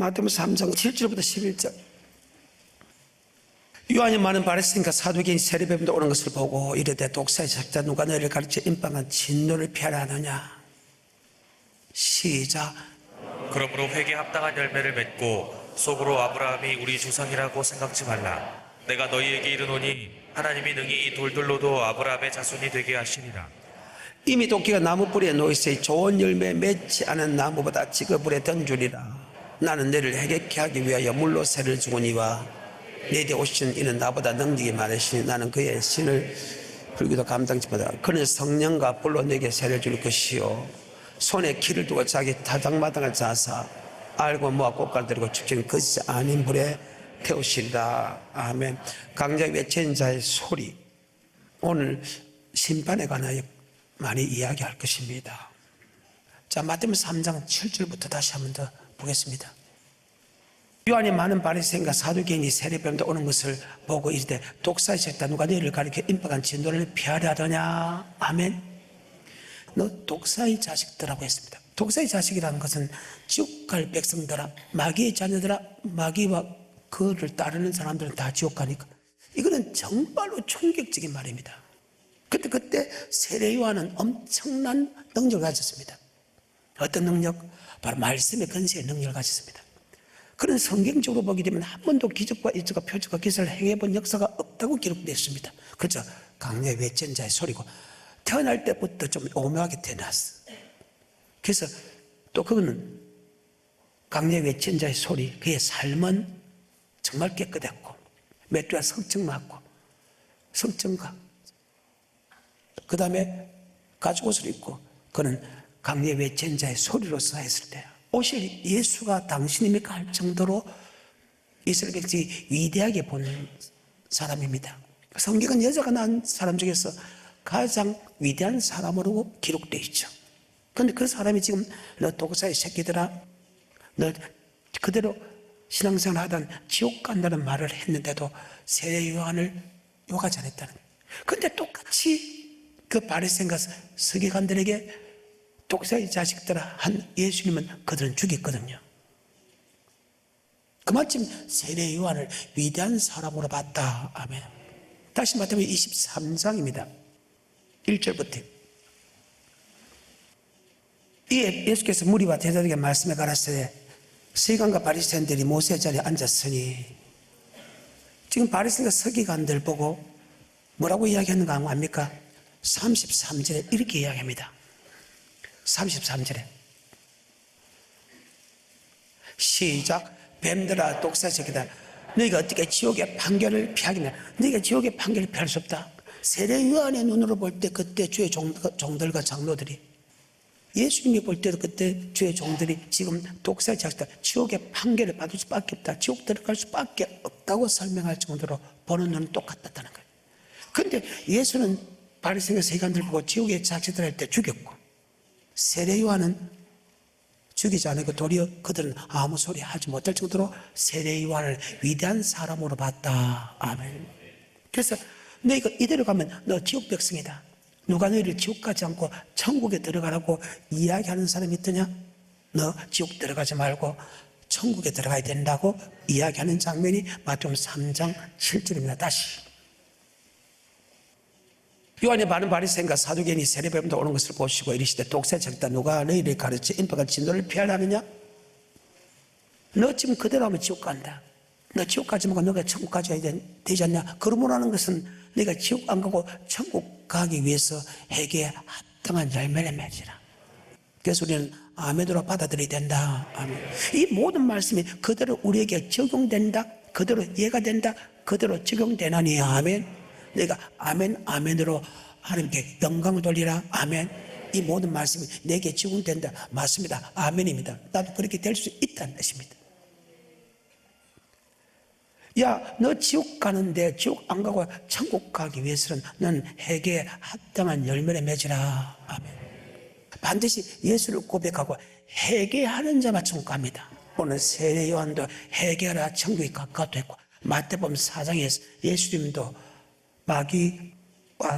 마태복음 3장 7절부터 11절. 요한이 많은 바리새인과 사두개인 세리뱀도 오는 것을 보고 이르되 독사의 작자 누가 너희를 가르쳐 임빵한 진노를 피하라 하느냐. 시작. 그러므로 회개에 합당한 열매를 맺고 속으로 아브라함이 우리 조상이라고 생각지 말라. 내가 너희에게 이르노니 하나님이 능히 이 돌들로도 아브라함의 자손이 되게 하시리라. 이미 도끼가 나무 뿌리에 놓이세 좋은 열매 맺지 않은 나무보다 지그불에 던주리라. 나는 너를 해결케 하기 위하여 물로 새를 주거니와 내게 오신 이는 나보다 능력이 많으시니 나는 그의 신을 불기도 감당치 못하라. 그는 성령과 불로 내게 새를 줄 것이요 손에 키를 두고 자기 타작마당을 자사 알고 모아 꽃갈 들고 축제는 거짓이 아닌 불에 태우시리라. 아멘. 강자 외친 자의 소리. 오늘 심판에 관하여 많이 이야기할 것입니다. 자, 마태복음 3장 7절부터 다시 한번 더 보겠습니다. 요한이 많은 바리새인과 사두개인이 세리뱀도 오는 것을 보고 이르되 독사의 자식들아 누가 너희를 가리켜 임박한 진노를 피하려 하더냐. 아멘. 너 독사의 자식들하고 했습니다. 독사의 자식이라는 것은 지옥 갈 백성들아, 마귀의 자녀들아, 마귀와 그를 따르는 사람들은 다 지옥 가니까 이거는 정말로 충격적인 말입니다. 근데 그때 세례 요한은 엄청난 능력을 가졌습니다. 어떤 능력? 바로 말씀의 권세의 능력을 가졌습니다. 그런 성경적으로 보게 되면 한 번도 기적과 일적과 표적과 기사를 행해본 역사가 없다고 기록되어 있습니다. 그죠? 강야의 외친 자의 소리고 태어날 때부터 좀 오묘하게 태어났어. 그래서 또 그거는 강야의 외친 자의 소리, 그의 삶은 정말 깨끗했고 몇 주야 성증 맞고 성증가 그 다음에 가죽옷을 입고 그는 강야의 외친 자의 소리로서 했을 때 오실 예수가 당신입니까 할 정도로 이스라엘 백성이 위대하게 본 사람입니다. 성경은 여자가 낳은 사람 중에서 가장 위대한 사람으로 기록되어 있죠. 그런데 그 사람이 지금 너 독사의 새끼들아 너 그대로 신앙생활 하던 지옥 간다는 말을 했는데도 세례 요한을 욕하지 않았다는 거예요. 그런데 똑같이 그 바리새인과 서기관들에게 독사의 자식들아 한 예수님은 그들은 죽였거든요. 그만큼 세례 요한을 위대한 사람으로 봤다. 아멘. 다시 마태복음 23장입니다. 1절부터. 이에 예수께서 무리와 제자들에게 말씀해 가라사대 서기관과 바리새인들이 모세 자리에 앉았으니 지금 바리새인과 서기관들 보고 뭐라고 이야기하는가 합니까? 33절에 이렇게 이야기합니다. 33절에 시작. 뱀들아 독사의 새끼들아 너희가 어떻게 지옥의 판결을 피하겠냐. 너희가 지옥의 판결을 피할 수 없다. 세례 요한의 눈으로 볼 때 그때 주의 종들과 장로들이 예수님이 볼 때도 그때 주의 종들이 지금 독사의 자식들 지옥의 판결을 받을 수밖에 없다. 지옥 들어갈 수밖에 없다고 설명할 정도로 보는 눈은 똑같았다는 거예요. 그런데 예수는 바리새인과 서기관들 보고 지옥의 자식들 할 때 죽였고 세례 요한은 죽이지 않고 도리어 그들은 아무 소리 하지 못할 정도로 세례 요한을 위대한 사람으로 봤다. 아멘. 그래서 너희가 이대로 가면 너 지옥 백성이다. 누가 너희를 지옥 가지 않고 천국에 들어가라고 이야기하는 사람이 있더냐? 너 지옥 들어가지 말고 천국에 들어가야 된다고 이야기하는 장면이 마태복음 3장 7절입니다. 다시. 요한이 많은 바리새인과 사두개인이 세례뱀도 오는 것을 보시고 이르시되 독사의 자식들아 누가 너희를 가르쳐 임박한 진노를 피하려느냐? 너 지금 그대로 하면 지옥 간다. 너 지옥 가지 말고 너가 천국 가져야 되지 않냐? 그러므로 하는 것은 네가 지옥 안 가고 천국 가기 위해서 회개에 합당한 열매를 맺으라. 그래서 우리는 아멘으로 받아들여야 된다. 아멘. 이 모든 말씀이 그대로 우리에게 적용된다. 그대로 이해가 된다. 그대로 적용되나니 아멘. 내가 아멘 아멘으로 하나님께 영광을 돌리라. 아멘. 이 모든 말씀이 내게 적용된다. 맞습니다. 아멘입니다. 나도 그렇게 될 수 있다는 뜻입니다. 야, 너 지옥 가는데 지옥 안 가고 천국 가기 위해서는 넌 회개에 합당한 열매를 맺으라. 아멘. 반드시 예수를 고백하고 회개하는 자만 천국 갑니다. 오늘 세례 요한도 회개하라 천국이 가까웠다 했고 마태복음 4장에서 예수님도 마귀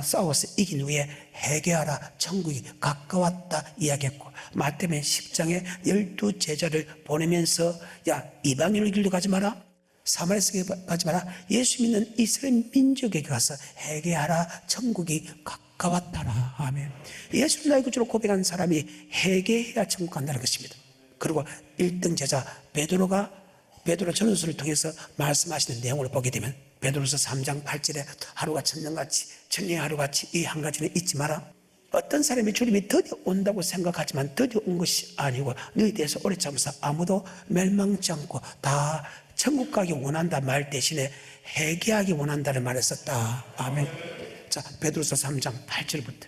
싸워서 이긴 후에 회개하라 천국이 가까웠다 이야기했고, 마태복음 10장에 12제자를 보내면서 야 이방인을 길로 가지 마라, 사마리아에게 가지 마라, 예수 믿는 이스라엘 민족에게 가서 회개하라 천국이 가까웠다라. 아멘. 예수를 나의 구주로 고백한 사람이 회개해야 천국 간다는 것입니다. 그리고 1등 제자 베드로 전후서를 통해서 말씀하시는 내용을 보게 되면 베드로서 3장 8절에 하루가 천년같이 천년이 하루같이 이 한 가지는 잊지 마라. 어떤 사람이 주님이 드디어 온다고 생각하지만 드디어 온 것이 아니고 너희 대해서 오래 참으사 아무도 멸망치 않고 다 천국 가기 원한다 말 대신에 회개하기 원한다는 말을 썼다. 아멘. 자, 베드로서 3장 8절부터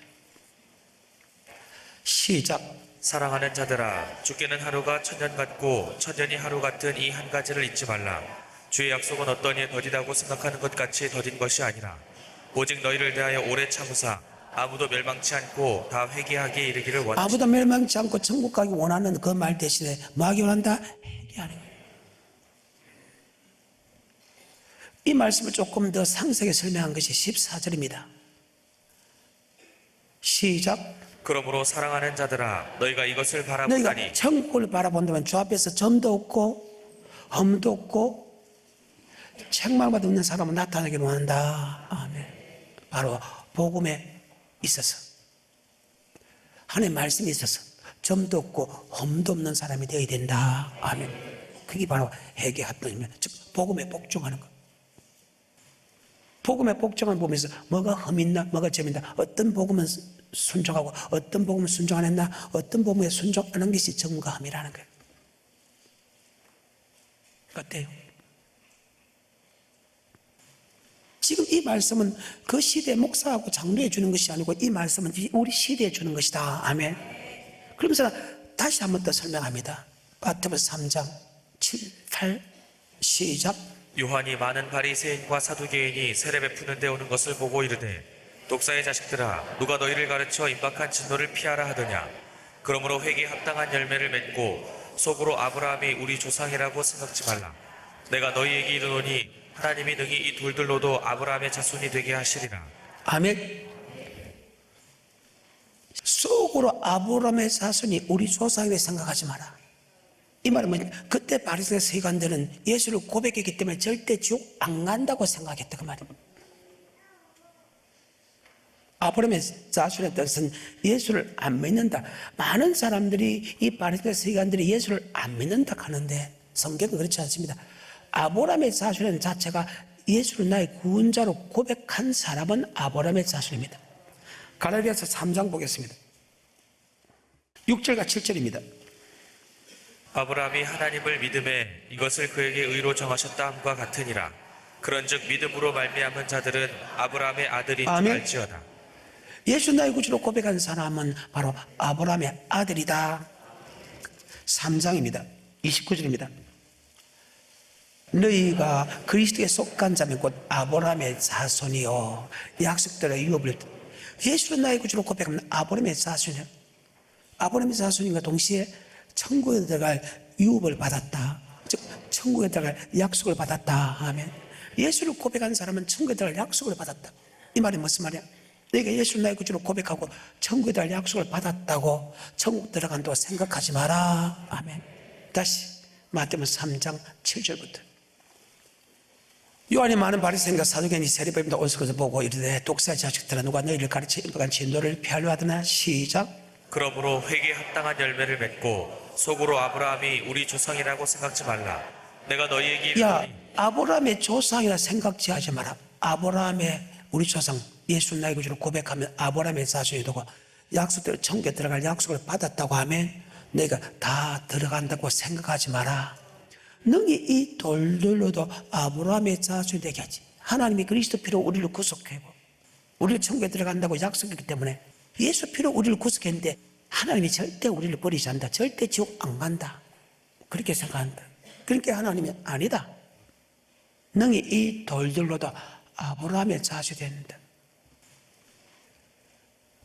시작. 사랑하는 자들아, 주께는 하루가 천년 같고 천년이 하루 같은 이 한 가지를 잊지 말라. 주의 약속은 어떤 이에 더디다고 생각하는 것 같이 더딘 것이 아니라 오직 너희를 대하여 오래 참으사 아무도 멸망치 않고 다 회개하기에 이르기를 원하시니. 아무도 멸망치 않고 천국 가기 원하는 그 말 대신에 뭐 하기 원한다? 회개하는 거예요. 이 말씀을 조금 더 상세하게 설명한 것이 14절입니다. 시작. 그러므로 사랑하는 자들아, 너희가 이것을 바라보다니. 너희가 천국을 바라본다면 주 앞에서 점도 없고 험도 없고 책망받아 없는 사람은 나타나기를 원한다. 아멘. 바로 복음에 있어서, 하나님의 말씀에 있어서 점도 없고 험도 없는 사람이 되어야 된다. 아멘. 그게 바로 회개합당이면, 즉 복음에 복종하는 것. 복음에 복종을 보면서 뭐가 흠있나 뭐가 점있나, 어떤 복음은 순종하고 어떤 복음은 순종 안 했나, 어떤 복음에 순종 안 한 것이 점과 흠이라는 거예요. 어때요? 지금 이 말씀은 그 시대에 목사하고 장로에 주는 것이 아니고 이 말씀은 우리 시대에 주는 것이다. 아멘. 그러면서 다시 한 번 더 설명합니다. 마태복음 3장 7, 8 시작. 요한이 많은 바리새인과 사두개인이 세례 베푸는 데 오는 것을 보고 이르되, 독사의 자식들아, 누가 너희를 가르쳐 임박한 진노를 피하라 하더냐. 그러므로 회개에 합당한 열매를 맺고 속으로 아브라함이 우리 조상이라고 생각지 말라. 내가 너희에게 이르노니 하나님이 능히 이 돌들로도 아브라함의 자손이 되게 하시리라. 아멘. 속으로 아브라함의 자손이 우리 조상이라고 생각하지 마라. 이 말은 뭐냐? 그때 바리새인 서기관들은 예수를 고백했기 때문에 절대 지옥 안 간다고 생각했다 그 말이에요. 아브라함의 자손의 뜻은 예수를 안 믿는다. 많은 사람들이 이 바리새인 서기관들이 예수를 안 믿는다 하는데 성경은 그렇지 않습니다. 아브라함의 자손의 자체가 예수를 나의 구원자로 고백한 사람은 아브라함의 자손입니다. 갈라디아서 3장 보겠습니다. 6절과 7절입니다. 아브라함이 하나님을 믿음에 이것을 그에게 의로 정하셨다 함과 같으니라. 그런즉 믿음으로 말미암은 자들은 아브라함의 아들인 줄 아멘. 알지어다. 예수 나의 구주로 고백한 사람은 바로 아브라함의 아들이다. 3장입니다. 29절입니다. 너희가 그리스도에 속한 자면 곧 아브라함의 자손이요 약속대로 유업을, 예수는 나의 구주로 고백하면 아브라함의 자손이요, 아브라함의 자손인과 동시에 천국에 들어갈 유업을 받았다. 즉 천국에 들어갈 약속을 받았다. 아멘. 예수를 고백한 사람은 천국에 들어갈 약속을 받았다. 이 말이 무슨 말이야? 너희가 예수를 나의 구주로 고백하고 천국에 들어갈 약속을 받았다고 천국 들어간다고 생각하지 마라. 아멘. 다시 마태복음 3장 7절부터. 요한이 많은 바리새인과 사두개인이 세례 베푼다 온 것을 보고 이르되, 독사의 자식들아, 누가 너희를 가르쳐 임박한 진노를 피하려 하더나. 시작. 그러므로 회개에 합당한 열매를 맺고 속으로 아브라함이 우리 조상이라고 생각지 말라. 내가 너희에게 야, 이르노니. 아브라함의 조상이라 생각지 하지 마라. 아브라함의 우리 조상, 예수 나의 구주로 고백하면 아브라함의 자손이 되고 약속대로 천국에 들어갈 약속을 받았다고 하면 내가 다 들어간다고 생각하지 마라. 능히 이 돌들로도 아브라함의 자손이 되게 하지. 하나님이 그리스도 피로 우리를 구속하고 우리를 천국에 들어간다고 약속했기 때문에 예수 피로 우리를 구속했는데 하나님이 절대 우리를 버리지 않는다. 절대 지옥 안 간다. 그렇게 생각한다. 그러니까 하나님이 아니다. 능히 이 돌들로도 아브라함의 자손이 된다.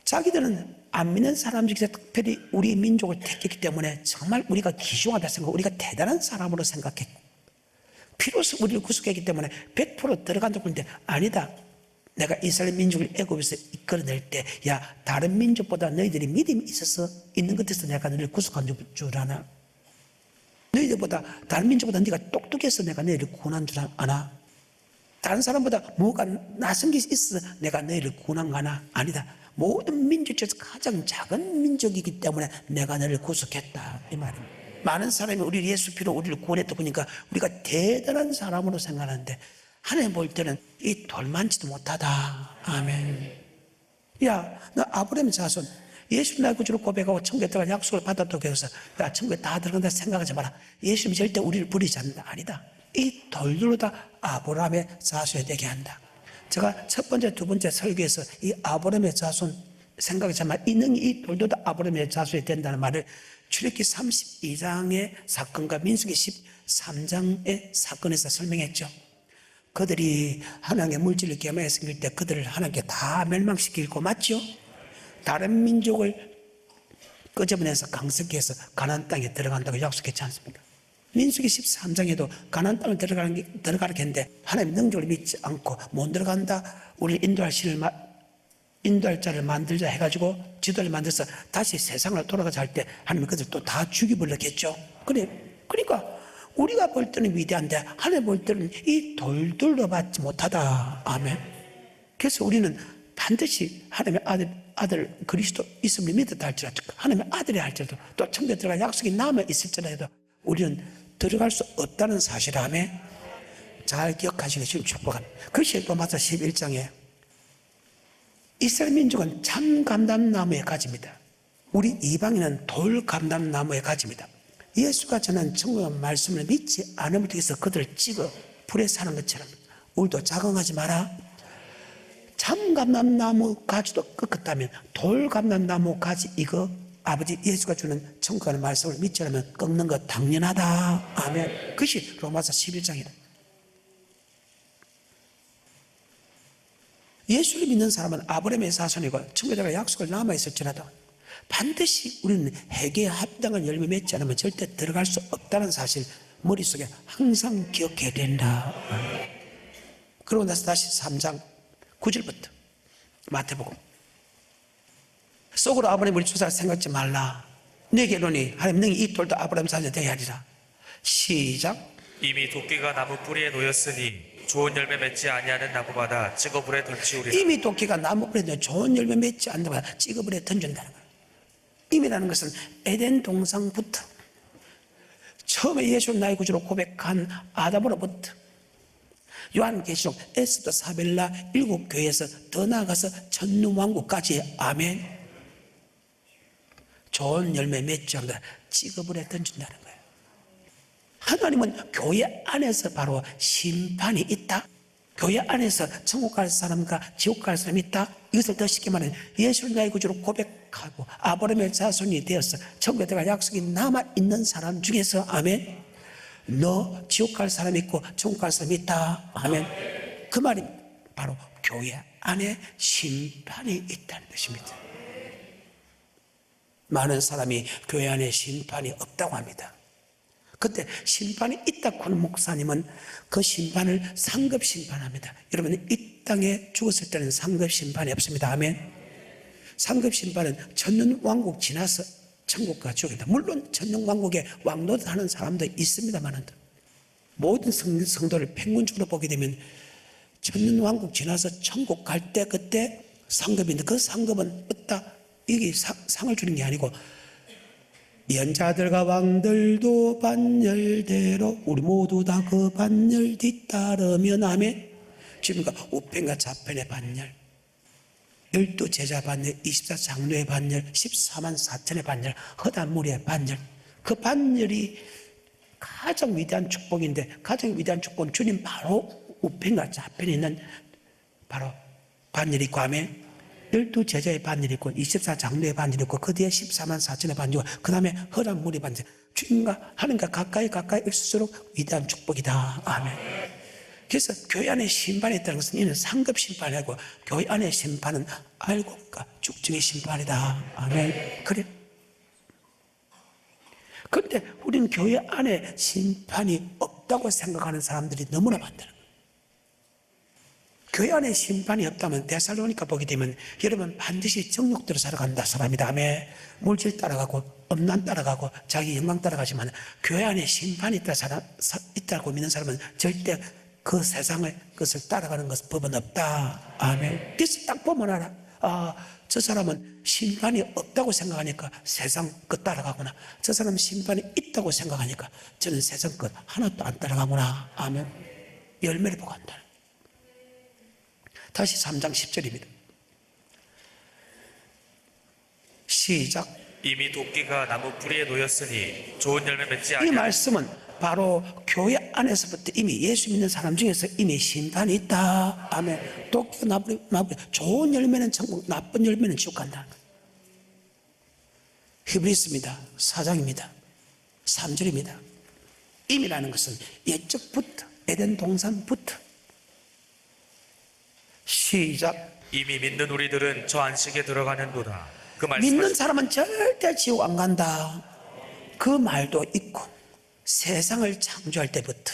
자기들은 안 믿는 사람 중에서 특별히 우리 민족을 택했기 때문에 정말 우리가 귀중하다 생각하고 우리가 대단한 사람으로 생각했고, 피로서 우리를 구속했기 때문에 100% 들어간다고 했는데 아니다. 내가 이스라엘 민족을 애굽에서 이끌어낼 때, 야, 다른 민족보다 너희들이 믿음이 있어서 있는 것에서 내가 너희를 구속한 줄 아나? 너희들보다, 다른 민족보다 네가 똑똑해서 내가 너희를 구원한 줄 아나? 다른 사람보다 뭐가 낯선 게 있어서 내가 너희를 구원한 거 아나? 아니다. 모든 민족 중에서 가장 작은 민족이기 때문에 내가 너를 구속했다, 이 말입니다. 많은 사람이 우리 예수 피로 우리를 구원했다 보니까 우리가 대단한 사람으로 생각하는데, 하나님 볼 때는 이 돌만치도 못하다. 아멘. 야, 너 아브라함의 자손, 예수 나의 구주로 고백하고 천국에 들어갈 약속을 받았다고 해서, 야, 천국에 다 들어간다 생각하지 마라. 예수님이 절대 우리를 버리지 않는다. 아니다. 이 돌들로 다 아브라함의 자손이 되게 한다. 제가 첫 번째, 두 번째 설교에서 이 아브라함의 자손 생각하지만, 이 돌도 다 아브라함의 자손이 된다는 말을 출애굽기 32장의 사건과 민수기 13장의 사건에서 설명했죠. 그들이 하나님의 물질을 겸해했을 때 그들을 하나님께 다 멸망시키고, 맞죠? 다른 민족을 끄집어내서 강성케 해서 가나안 땅에 들어간다고 약속했지 않습니까? 민수기 13장에도 가나안 땅을 들어가라고 했는데 하나님 능력을 믿지 않고 못 들어간다, 우리를 인도할 자를 만들자 해가지고 지도를 만들어서 다시 세상을 돌아가자 할 때 하나님이 그들 또 다 죽여버렸겠죠. 그러니까 우리가 볼 때는 위대한데 하나님 볼 때는 이 돌들로 받지 못하다. 아멘. 그래서 우리는 반드시 하나님의 아들 그리스도 있음을 믿었다 할지라도, 하나님의 아들이 할지라도, 또 천국에 들어갈 약속이 남아 있을지라도 우리는 들어갈 수 없다는 사실을 하며 잘 기억하시기 지금 축복합니다. 그것이 로마서 11장에 이스라엘 민족은 참 감람나무의 가지입니다. 우리 이방인은 돌 감람나무의 가지입니다. 예수가 전한 천국의 말씀을 믿지 않음을 통해서 그들을 찍어 불에 사는 것처럼 우리도 자긍하지 마라. 참 감람나무 가지도 꺾었다면 돌 감람나무 가지 이거 아버지 예수가 주는 천국의 말씀을 믿지 않으면 꺾는 것 당연하다. 아멘. 그것이 로마서 11장이다. 예수를 믿는 사람은 아브라함의 자손이고 천국에 들어갈 약속을 남아있을지라도 반드시 우리는 회개에 합당한 열매 맺지 않으면 절대 들어갈 수 없다는 사실 머릿속에 항상 기억해야 된다. 그러고 나서 다시 3장 9절부터 마태복음. 속으로 아브라함의 주사를 생각지 말라. 내게 이르노니 하나님 능히 이 돌도 아브라함 자손이 되게 하리라. 시작. 이미 도끼가 나무 뿌리에 놓였으니 좋은 열매 맺지 아니하는 나무마다 찍어 불에 던지우리라. 이미 도끼가 나무 뿌리에 놓여 좋은 열매 맺지 않는 나무마다 찍어 불에 던진다는 거예요. 이미라는 것은 에덴 동상부터 처음에 예수를 나의 구주로 고백한 아담으로부터 요한계시록 에스더 사벨라 7교회에서 더 나아가서 천년왕국까지 아멘. 좋은 열매 맺지 않는다. 찍어 불에 던진다는 거예요. 하나님은 교회 안에서 바로 심판이 있다. 교회 안에서 천국 갈 사람과 지옥 갈 사람이 있다. 이것을 더 쉽게 말하면 예수를 나의 구주로 고백하고 아브라함의 자손이 되어서 천국에 들어갈 약속이 남아있는 사람 중에서 아멘. 너 지옥 갈 사람이 있고 천국 갈 사람이 있다. 아멘. 그 말이 바로 교회 안에 심판이 있다는 것입니다. 많은 사람이 교회 안에 심판이 없다고 합니다. 그때 심판이 있다고 하는 목사님은 그 심판을 상급 심판합니다. 여러분, 이 땅에 죽었을 때는 상급 심판이 없습니다. 아멘. 상급 심판은 천년왕국 지나서 천국과 지옥이다. 물론 천년왕국에 왕노릇하는 사람도 있습니다만 모든 성도를 평균적으로 보게 되면 천년왕국 지나서 천국 갈 때 그때 상급인데, 그 상급은 없다. 이게 상을 주는 게 아니고 연자들과 왕들도 반열대로 우리 모두 다 그 반열 뒤따르면 아멘. 지금까 우편과 좌편의 반열, 12제자 반열, 24장로의 반열, 14만 4천의 반열, 허단무리의 반열. 그 반열이 가장 위대한 축복인데, 가장 위대한 축복은 주님 바로 우편과 좌편에 있는 바로 반열이 있고 아멘. 12제자의 반열이 있고 24장로의 반열이 있고 그 뒤에 14만 4천의 반열이고 그 다음에 허란무리 반열. 주님과 하나님과 가까이 있을수록 위대한 축복이다. 아멘. 그래서 교회 안에 심판이 있다는 것은 이는 상급 심판이 아니고 교회 안의 심판은 알곡과 죽증의 심판이다. 아멘. 그래. 그런데 우리는 교회 안에 심판이 없다고 생각하는 사람들이 너무나 많다는 거예요. 교회 안에 심판이 없다면 데살로니가 보게 되면 여러분 반드시 정욕대로 살아간다 사람이 다음에 물질 따라가고 음란 따라가고 자기 영광 따라가지만 교회 안에 심판이 있다고 믿는 사람은 절대 그 세상을 그것을 따라가는 것은 법은 없다. 아멘. 그래서 딱 보면 알아. 저 사람은 심판이 없다고 생각하니까 세상 것 따라가구나. 저 사람은 심판이 있다고 생각하니까 저는 세상 것 하나도 안 따라가구나. 아멘. 열매를 보고 한다. 다시 3장 10절입니다. 시작. 이미 도끼가 나무 뿌리에 놓였으니 좋은 열매 맺지 이 아니하는 말씀은 바로 교회 안에서부터 이미 예수 믿는 사람 중에서 이미 심판이 있다. 아멘. 도끼가 나무 좋은 열매는 천국, 나쁜 열매는 지옥 간다. 히브리서입니다. 4장입니다. 3절입니다. 이미라는 것은 옛적부터 에덴 동산부터 시작. 이미 믿는 우리들은 저 안식에 들어가는도다. 그 믿는 말씀을 사람은 절대 지옥 안 간다. 그 말도 있고 세상을 창조할 때부터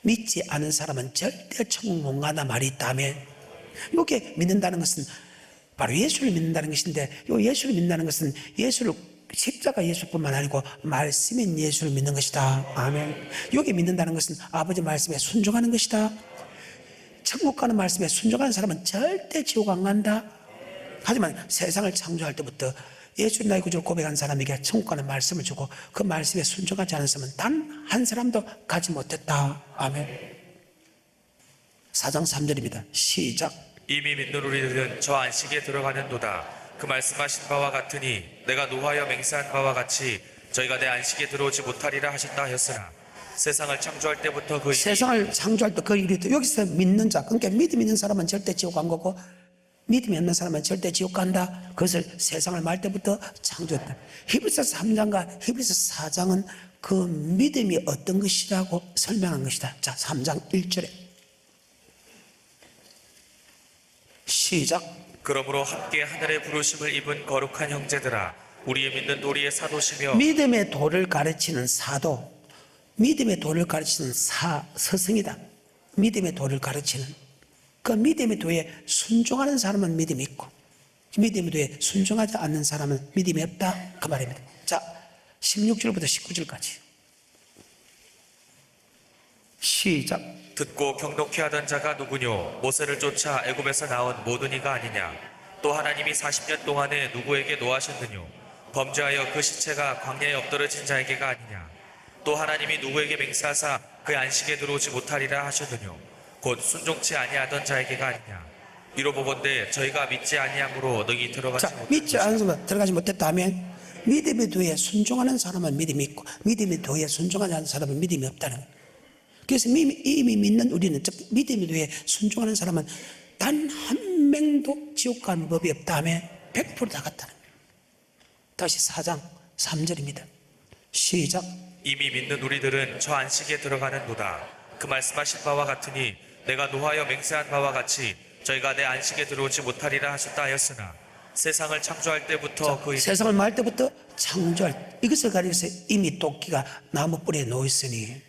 믿지 않은 사람은 절대 천국 못 간다 말이 있다면 이게 믿는다는 것은 바로 예수를 믿는다는 것인데 이 예수를 믿는다는 것은 예수를 십자가 예수뿐만 아니고 말씀인 예수를 믿는 것이다. 아멘. 여기 믿는다는 것은 아버지 말씀에 순종하는 것이다. 천국 가는 말씀에 순종하는 사람은 절대 지옥 안 간다. 하지만 세상을 창조할 때부터 예수를 나의 구주로 고백한 사람에게 천국 가는 말씀을 주고 그 말씀에 순종하지 않은 사람은 단 한 사람도 가지 못했다. 아멘. 4장 3절입니다. 시작. 이미 믿는 우리들은 저 안식에 들어가는도다. 그 말씀하신 바와 같으니 내가 노하여 맹세한 바와 같이 저희가 내 안식에 들어오지 못하리라 하셨다 하였으나 세상을 창조할 때부터 그 세상을 창조할 때 그 일이 여기서 믿는 자, 그러니까 믿음 있는 사람은 절대 지옥 간 거고 믿음이 없는 사람은 절대 지옥 간다. 그것을 세상을 말 때부터 창조했다. 히브리서 3장과 히브리서 4장은 그 믿음이 어떤 것이라고 설명한 것이다. 자, 3장 1절에 시작. 그러므로 함께 하늘의 부르심을 입은 거룩한 형제들아 우리의 믿는 도리의 사도시며 믿음의 도를 가르치는 사도, 믿음의 도를 가르치는 스승이다. 믿음의 도를 가르치는 그 믿음의 도에 순종하는 사람은 믿음이 있고 믿음의 도에 순종하지 않는 사람은 믿음이 없다. 그 말입니다. 자, 16절부터 19절까지 시작. 듣고 경록히 하던 자가 누구뇨 모세를 쫓아 애굽에서 나온 모든 이가 아니냐 또 하나님이 40년 동안에 누구에게 노하셨느뇨 범죄하여 그 시체가 광야에 엎드러진 자에게가 아니냐 또 하나님이 누구에게 맹세하사 그 안식에 들어오지 못하리라 하셨느뇨 곧 순종치 아니하던 자에게가 아니냐 이로 보건대 저희가 믿지 아니함으로 너희 들어가지 자, 믿지 않은 사람은 들어가지 못했다면 믿음의 도에 순종하는 사람은 믿음이 있고 믿음의 도에 순종하지 않는 사람은 믿음이 없다는 거예요. 그래서 이미 믿는 우리는 즉 믿음의 도에 순종하는 사람은 단 한 명도 지옥 가는 법이 없다면 100%다 같다는 거예요. 다시 4장 3절입니다. 시작. 이미 믿는 우리들은 저 안식에 들어가는도다 그 말씀하신 바와 같으니 내가 노하여 맹세한 바와 같이 저희가 내 안식에 들어오지 못하리라 하셨다 하였으나 세상을 창조할 때부터 그 세상을 말 때부터 창조할 이것을 가리켜서 이미 도끼가 나무 뿌리에 놓였으니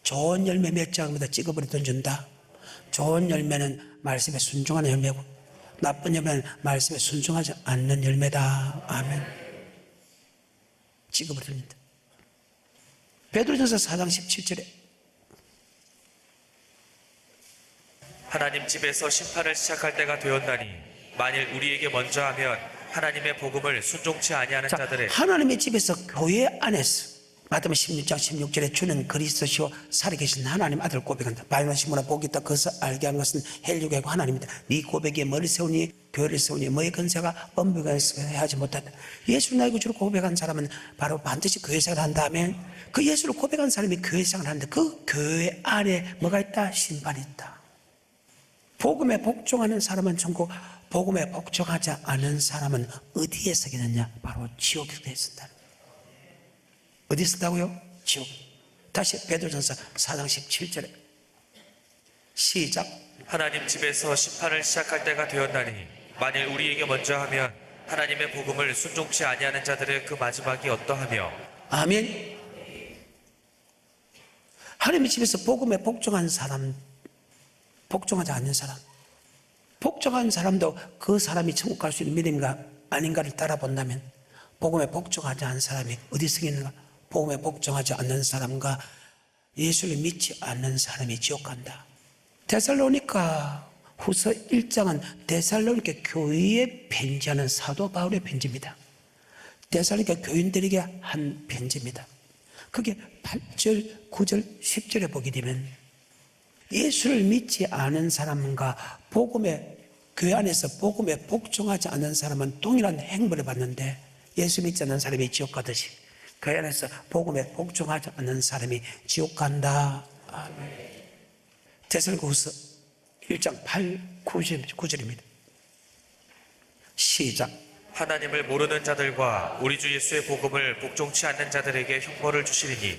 좋은 열매 맺지 않은 것보다 찍어버려 던진다. 좋은 열매는 말씀에 순종하는 열매고 나쁜 열매는 말씀에 순종하지 않는 열매다. 아멘. 찍어버려 던진다. 베드로전서 4장 17절에 하나님 집에서 심판을 시작할 때가 되었나니 만일 우리에게 먼저 하면 하나님의 복음을 순종치 아니하는 자들의 하나님의 집에서 교회 안에서 마태복음 16장 16절에 주는 그리스도시요 살아계신 하나님 아들 고백한다. 발견하시므나 복이 있다. 그것을 알게 하는 것은 헬류가 고 하나님이다. 네 고백에 머리 세우니 교회를 세우니 뭐의 건세가 엄밀하게 하지 못한다. 예수를 나의 구주로 고백한 사람은 바로 반드시 교회 생활을 한다면 그 예수를 고백한 사람이 교회 생활을 하는데 그 교회 안에 뭐가 있다? 심판이 있다. 복음에 복종하는 사람은 천국, 복음에 복종하지 않은 사람은 어디에 서겠느냐? 바로 지옥에 있습니다. 어디 있었다고요? 지옥. 다시 베드로전서 4장 17절에 시작. 하나님 집에서 심판을 시작할 때가 되었나니 만일 우리에게 먼저 하면 하나님의 복음을 순종치 아니하는 자들의 그 마지막이 어떠하며 아멘. 하나님의 집에서 복음에 복종하는 사람, 복종하지 않는 사람 복종한 사람도 그 사람이 천국 갈 수 있는 믿음인가 아닌가를 따라본다면 복음에 복종하지 않은 사람이 어디서 있는가? 복음에 복종하지 않는 사람과 예수를 믿지 않는 사람이 지옥 간다. 데살로니가 후서 1장은 데살로니가 교회에 편지하는 사도 바울의 편지입니다. 데살로니가 교인들에게 한 편지입니다. 그게 8절, 9절, 10절에 보게 되면 예수를 믿지 않은 사람과 교회 안에서 복음에 복종하지 않는 사람은 동일한 행보를 받는데 예수 믿지 않는 사람이 지옥 가듯이 교회 안에서 복음에 복종하지 않는 사람이 지옥 간다. 아멘. 데살로니가후서 1장 8, 9절입니다. 시작. 하나님을 모르는 자들과 우리 주 예수의 복음을 복종치 않는 자들에게 형벌을 주시리니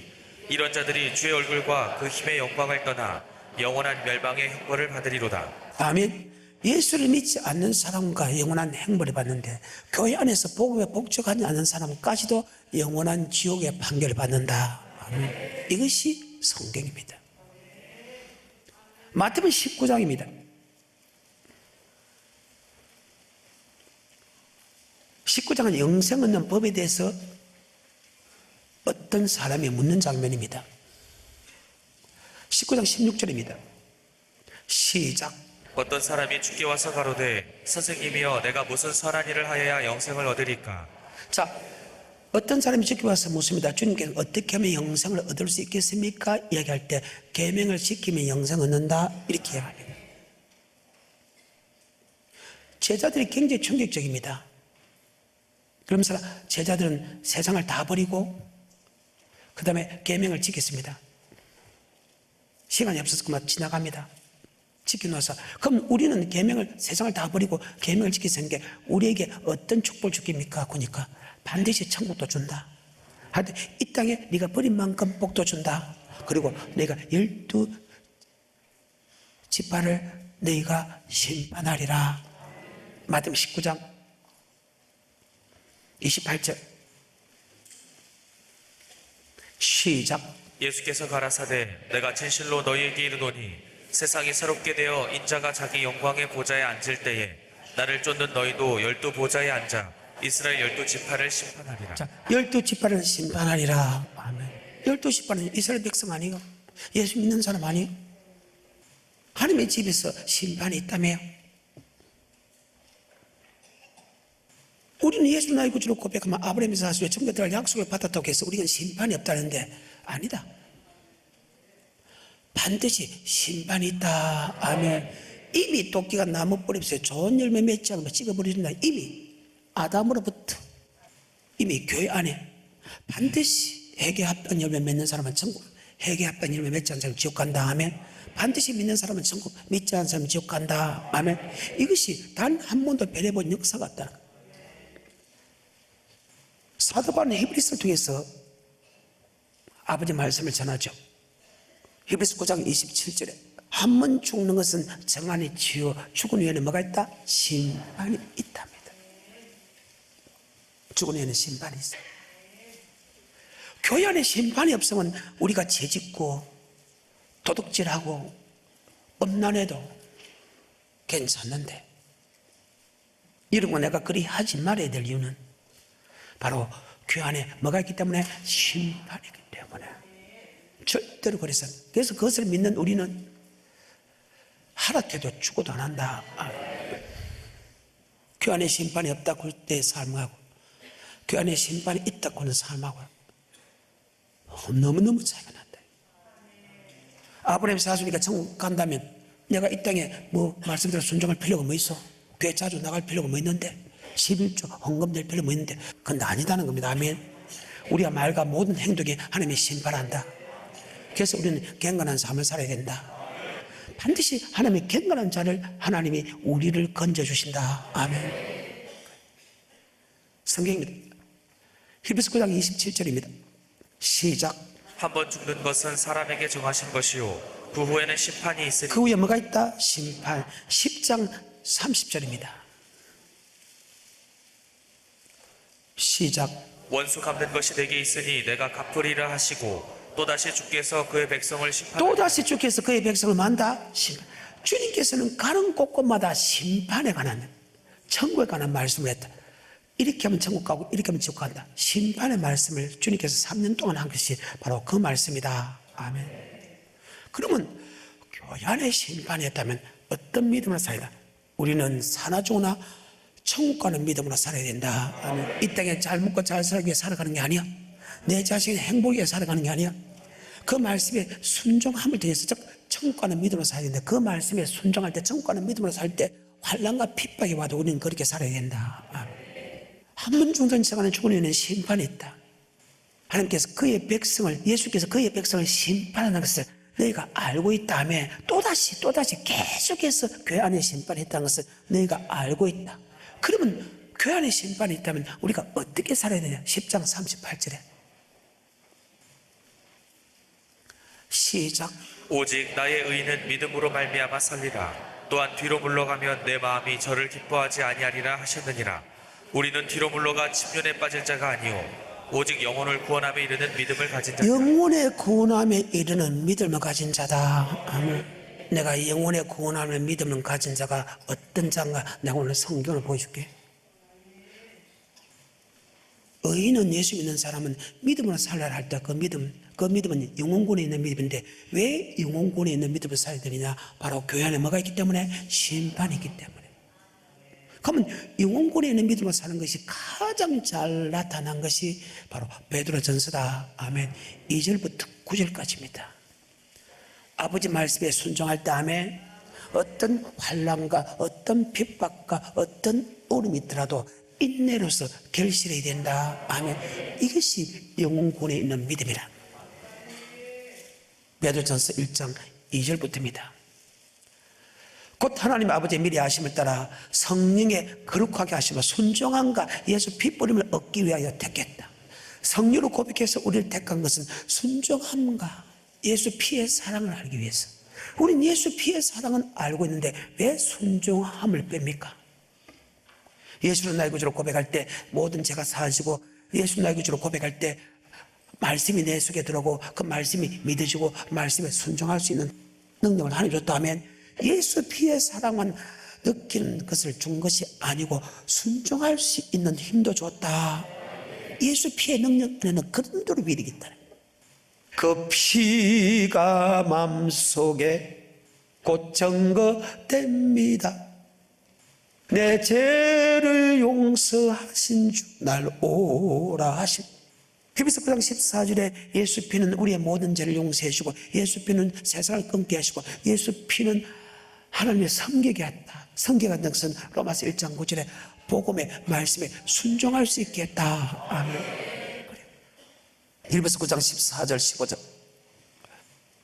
이런 자들이 주의 얼굴과 그 힘의 영광을 떠나 영원한 멸망의 형벌을 받으리로다. 아멘. 예수를 믿지 않는 사람과 영원한 행벌을 받는데 교회 안에서 복음에 복종하지 않는 사람까지도 영원한 지옥의 판결을 받는다. 아멘. 이것이 성경입니다. 마태복음 19장입니다. 19장은 영생 얻는 법에 대해서 어떤 사람이 묻는 장면입니다. 19장 16절입니다. 시작. 어떤 사람이 주께 와서 가로되 선생님이여 내가 무슨 선한 일을 하여야 영생을 얻으리까? 자, 어떤 사람이 주께 와서 묻습니다. 주님께서 어떻게 하면 영생을 얻을 수 있겠습니까? 이야기할 때 계명을 지키면 영생 얻는다 이렇게 이야기합니다. 제자들이 굉장히 충격적입니다. 그러면서 제자들은 세상을 다 버리고 그 다음에 계명을 지켰습니다. 시간이 없어서 그만 지나갑니다. 지켜놓아서 그럼 우리는 계명을 세상을 다 버리고 계명을 지키는 게 우리에게 어떤 축복을 주겠습니까? 그러니까 반드시 천국도 준다. 하여튼 이 땅에 네가 버린 만큼 복도 준다. 그리고 내가 12지파를 너희가 심판하리라. 마태복음 19장 28절 시작. 예수께서 가라사대 내가 진실로 너희에게 이르노니 세상이 새롭게 되어 인자가 자기 영광의 보좌에 앉을 때에 나를 쫓는 너희도 12보좌에 앉아 이스라엘 12지파를 심판하리라. 자, 12지파를 심판하리라. 아멘. 12지파는 이스라엘 백성 아니에요? 예수 믿는 사람 아니에요? 하나님의 집에서 심판이 있다며요. 우리는 예수 나의 구주로 고백하면 아브라함의 사수에 천국에 들어갈 약속을 받았다고 해서 우리는 심판이 없다는데 아니다. 반드시 심판이 있다. 아멘. 이미 토끼가 나무 뿌리에서 좋은 열매 맺지 않으면 찍어버린다. 이미 아담으로부터 이미 교회 안에 반드시 회개 합당 열매 맺는 사람은 천국, 회개 합당 열매 맺지 않는 사람은 지옥 간다. 아멘. 반드시 믿는 사람은 천국, 믿지 않는 사람은 지옥 간다. 아멘. 이것이 단 한 번도 변해본 역사가 없다. 사도 바울은 히브리서를 통해서 아버지 말씀을 전하죠. 히브리서 9장 27절에 한 번 죽는 것은 정한이 지어 죽은 후에는 뭐가 있다? 심판이 있답니다. 죽은 후에는 심판이 있어요. 교회 안에 심판이 없으면 우리가 죄짓고 도둑질하고 음란해도 괜찮는데 이런 거 내가 그리 하지 말아야 될 이유는 바로 교회 안에 뭐가 있기 때문에 심판이기 때문에 절대로 그래서 그것을 믿는 우리는 하락해도 죽어도 안 한다. 교회 안에 심판이 없다고 할 때 삶하고 교회 안에 심판이 있다고 하는 삶하고 너무너무 차이가 난다. 아브라함 사수니까 천국 간다면 내가 이 땅에 뭐 말씀대로 순종할 필요가 뭐 있어? 교회 자주 나갈 필요가 뭐 있는데 11조 헌금 될 필요 뭐 있는데 그건 아니다는 겁니다. 아멘. 우리가 말과 모든 행동에 하나님이 심판한다. 그래서 우리는 경건한 삶을 살아야 된다. 반드시 하나님의 경건한 자를 하나님이 우리를 건져주신다. 아멘. 성경입니다. 히브리서 9장 27절입니다. 시작. 한 번 죽는 것은 사람에게 정하신 것이요 그 후에는 심판이 있으니 그 후에 뭐가 있다? 심판. 10장 30절입니다. 시작. 원수 갚는 것이 내게 있으니 내가 갚으리라 하시고 또다시 주께서 그의 백성을 심판하리라. 또다시 주께서 그의 백성을 만다. 주님께서는 가는 곳곳마다 심판에 관한, 천국에 관한 말씀을 했다. 이렇게 하면 천국 가고 이렇게 하면 지옥 간다. 심판의 말씀을 주님께서 3년 동안 한 것이 바로 그 말씀이다. 아멘. 그러면 교회 안에 심판이 있다면 어떤 믿음으로 살아야 된다? 우리는 사나 죽으나 천국 가는 믿음으로 살아야 된다. 아멘. 이 땅에 잘 먹고 잘 살기 위해 살아가는 게 아니야. 내 자신의 행복을 위해 살아가는 게 아니야. 그 말씀에 순종함을 통해서, 즉 천국 가는 믿음으로 살아야 된다. 그 말씀에 순종할 때, 천국 가는 믿음으로 살 때 환난과 핍박이 와도 우리는 그렇게 살아야 된다. 한 번 죽는 시간에 죽은 이는 심판이 있다. 하나님께서 그의 백성을, 예수께서 그의 백성을 심판하는 것을 너희가 알고 있다며 또다시 계속해서 교회 안에 심판이 있다는 것을 너희가 알고 있다. 그러면 교회 안에 심판이 있다면 우리가 어떻게 살아야 되냐? 10장 38절에 시작. 오직 나의 의는 믿음으로 말미암아 살리라. 또한 뒤로 물러가면 내 마음이 저를 기뻐하지 아니하리라 하셨느니라. 우리는 뒤로 물러가 침륜에 빠질 자가 아니오 오직 영혼을 구원함에 이르는 믿음을 가진 자다. 영혼의 구원함에 이르는 믿음을 가진 자다. 아멘. 내가 영혼의 구원함에 믿음을 가진 자가 어떤 자인가 내가 오늘 성경을 보여줄게. 의인은, 예수 믿는 사람은 믿음으로 살아야 할 때 그 믿음은 영혼권에 있는 믿음인데 왜 영혼권에 있는 믿음을 살아야 되느냐? 바로 교회 안에 뭐가 있기 때문에? 심판이 있기 때문에. 그러면 영혼권에 있는 믿음으로 사는 것이 가장 잘 나타난 것이 바로 베드로전서다. 아멘. 2절부터 9절까지입니다. 아버지 말씀에 순종할 때 아멘. 어떤 환난과 어떤 핍박과 어떤 어려움이 있더라도 인내로서 결실해야 된다. 아멘. 이것이 영혼권에 있는 믿음이라. 베드로전서 1장 2절부터입니다. 곧 하나님 아버지의 미리 아심을 따라 성령의 거룩하게 하심을 순종함과 예수 피 뿌림을 얻기 위하여 택했다. 성령으로 고백해서 우리를 택한 것은 순종함과 예수 피의 사랑을 알기 위해서. 우린 예수 피의 사랑은 알고 있는데 왜 순종함을 뺍니까? 예수는 나의 구주로 고백할 때 모든 죄가 사하시고, 예수 나의 구주로 고백할 때 말씀이 내 속에 들어오고 그 말씀이 믿어지고 말씀에 순종할 수 있는 능력을 하나님 줬다면, 예수 피의 사랑만 느끼는 것을 준 것이 아니고 순종할 수 있는 힘도 줬다. 예수 피의 능력 안에는 그런 대로 위력이 있다. 그 피가 마음속에 곧 증거됩니다. 내 죄를 용서하신 주 날 오라 하신. 히브리서 9장 14절에 예수 피는 우리의 모든 죄를 용서해 주고, 예수 피는 세상을 끊게 하시고, 예수 피는 하나님의 섬기게 했다. 섬기게 한다는 것은 로마서 1장 9절에 복음의 말씀에 순종할 수 있게 했다. 아멘. 그래. 히브리서 9장 14절 15절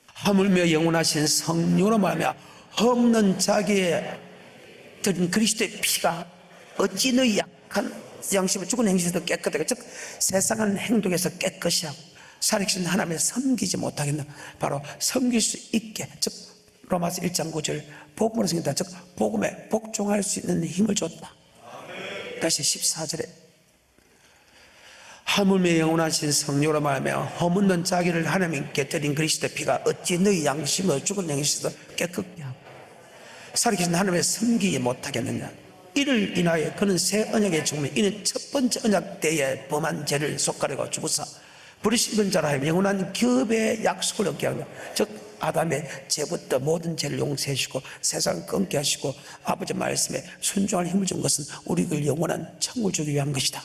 하물며 영원하신 성령으로 말하며 없는 자기의 드린 그리스도의 피가 어찌 너희 약한 양심을 죽은 행실에서 깨끗하게, 즉 세상은 행동에서 깨끗이 하고 살아계신 하나님을 섬기지 못하겠나? 바로 섬길 수 있게, 즉 로마서 1장 9절 복음으로 섬긴다. 즉 복음에 복종할 수 있는 힘을 줬다. 다시 14절에 하물며 영원하신 성령으로 말하며 허물는 자기를 하나님께 드린 그리스도의 피가 어찌 너희 양심을 죽은 행실에서 깨끗게 하고 살아계신 하나님을 섬기지 못하겠느냐? 이를 인하여 그는 새 언약의 증명, 이는 첫 번째 언약 때에 범한 죄를 속가려고 죽으사 부르신 자라 하여 영원한 기업의 약속을 얻게 하며, 즉 아담의 죄부터 모든 죄를 용서해 주시고 세상을 끊게 하시고 아버지 말씀에 순종할 힘을 준 것은 우리를 영원한 천국을 주기 위한 것이다.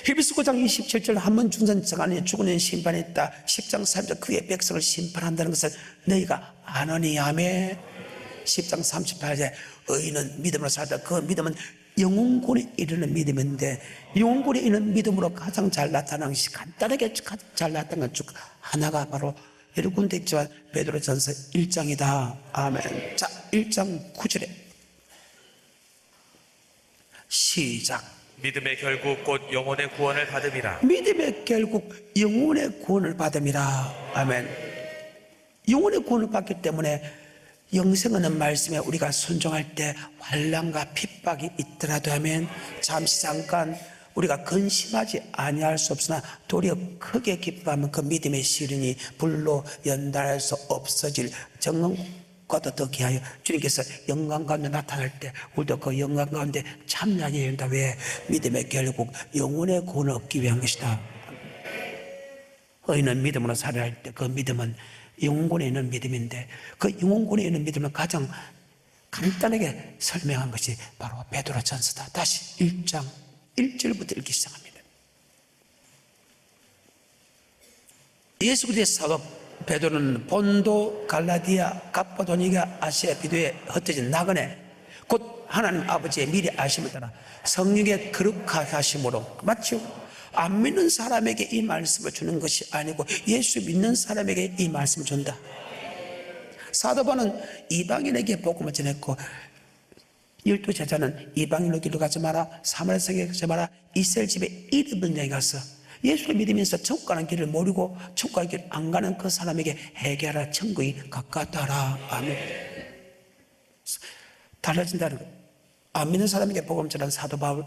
히브리서 9장 27절 한 번 죽은 자 안에 죽은 심판이 있다. 10장 3절 그의 백성을 심판한다는 것을 너희가 아노니. 아멘. 10장 38절 의인은 믿음으로 살다. 그 믿음은 영혼권에 이르는 믿음인데, 영혼권에 이르는 믿음으로 가장 잘 나타나는 것이, 간단하게 잘 나타나는 것 하나가 바로 여러 군데 있지만 베드로전서 1장이다. 아멘. 자, 1장 9절에 시작. 믿음의 결국 곧 영혼의 구원을 받음이라. 믿음의 결국 영혼의 구원을 받음이라. 아멘. 영혼의 구원을 받기 때문에 영생하는 말씀에 우리가 순종할 때 환난과 핍박이 있더라도 하면 잠시 잠깐 우리가 근심하지 아니할 수 없으나 도리어 크게 기뻐하면 그 믿음의 시련이 불로 연단할 수 없어질 정과 그것보다 더 귀하여 주님께서 영광 가운데 나타날 때 우리도 그 영광 가운데 참여하게 된다. 왜? 믿음의 결국 영혼의 구원을 얻기 위한 것이다. 의인은 믿음으로 살아야 할 때 그 믿음은 영혼군에 있는 믿음인데, 그 영혼군에 있는 믿음을 가장 간단하게 설명한 것이 바로 베드로전서다. 다시 1장 1절부터 읽기 시작합니다. 예수 그리스도의 사도 베드로는 본도, 갈라디아, 갑바도니가, 아시아, 비두에 흩어진 나그네, 곧 하나님 아버지의 미리 아심을 따라 성령의 거룩하게 하심으로, 맞죠? 안 믿는 사람에게 이 말씀을 주는 것이 아니고 예수 믿는 사람에게 이 말씀을 준다. 사도 바울은 이방인에게 복음을 전했고, 12제자는 이방인으로 길로 가지 마라, 사마리아 성에 가지 마라, 이스라엘 집에 1인분량에 가서 예수를 믿으면서 천국 가는 길을 모르고 천국 가는 길 안 가는 그 사람에게 회개하라, 천국이 가깝다라. 아멘. 달라진다는 것. 안 믿는 사람에게 복음을 전하는 사도 바울,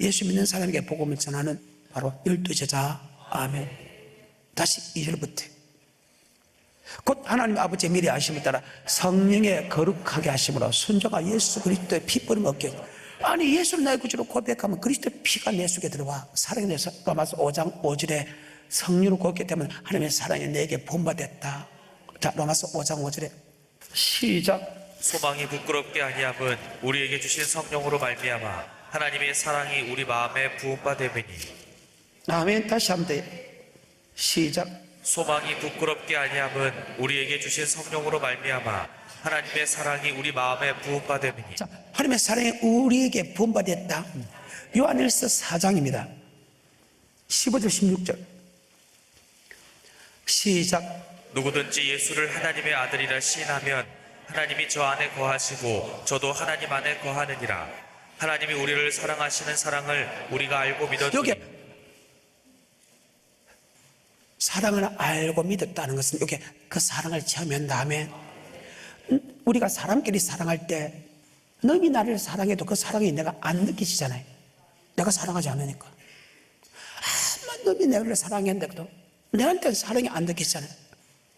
예수 믿는 사람에게 복음을 전하는 바로 12제자. 아멘. 다시 2절부터. 곧 하나님 아버지의 미리 아심을 따라 성령의 거룩하게 하심으로 순종한 예수 그리스도의 피뿌림 얻게. 아니, 예수를 나의 구주로 고백하면 그리스도의 피가 내 속에 들어와. 사랑이 내서 로마서 5장 5절에 성령으로 고백하기 때문에 하나님의 사랑이 내게 본받았다. 자, 로마서 5장 5절에 시작. 소망이 부끄럽게 아니함은 우리에게 주신 성령으로 말미암아 하나님의 사랑이 우리 마음에 부음받음이니. 아멘. 다시 한번 더 시작. 소망이 부끄럽게 아니함은 우리에게 주신 성령으로 말미암아 하나님의 사랑이 우리 마음에 부음받음이니. 자, 하나님의 사랑이 우리에게 부음받았다. 요한일서 4장입니다. 15절 16절 시작. 누구든지 예수를 하나님의 아들이라 시인하면 하나님이 저 안에 거하시고 저도 하나님 안에 거하느니라. 하나님이 우리를 사랑하시는 사랑을 우리가 알고 믿었으니. 여기 사랑을 알고 믿었다는 것은 여기 그 사랑을 체험한 다음에, 우리가 사람끼리 사랑할 때 너희 나를 사랑해도 그 사랑이 내가 안 느끼시잖아요. 내가 사랑하지 않으니까. 아마 너희 나를 사랑했는데도 내한테는 사랑이 안 느끼시잖아요.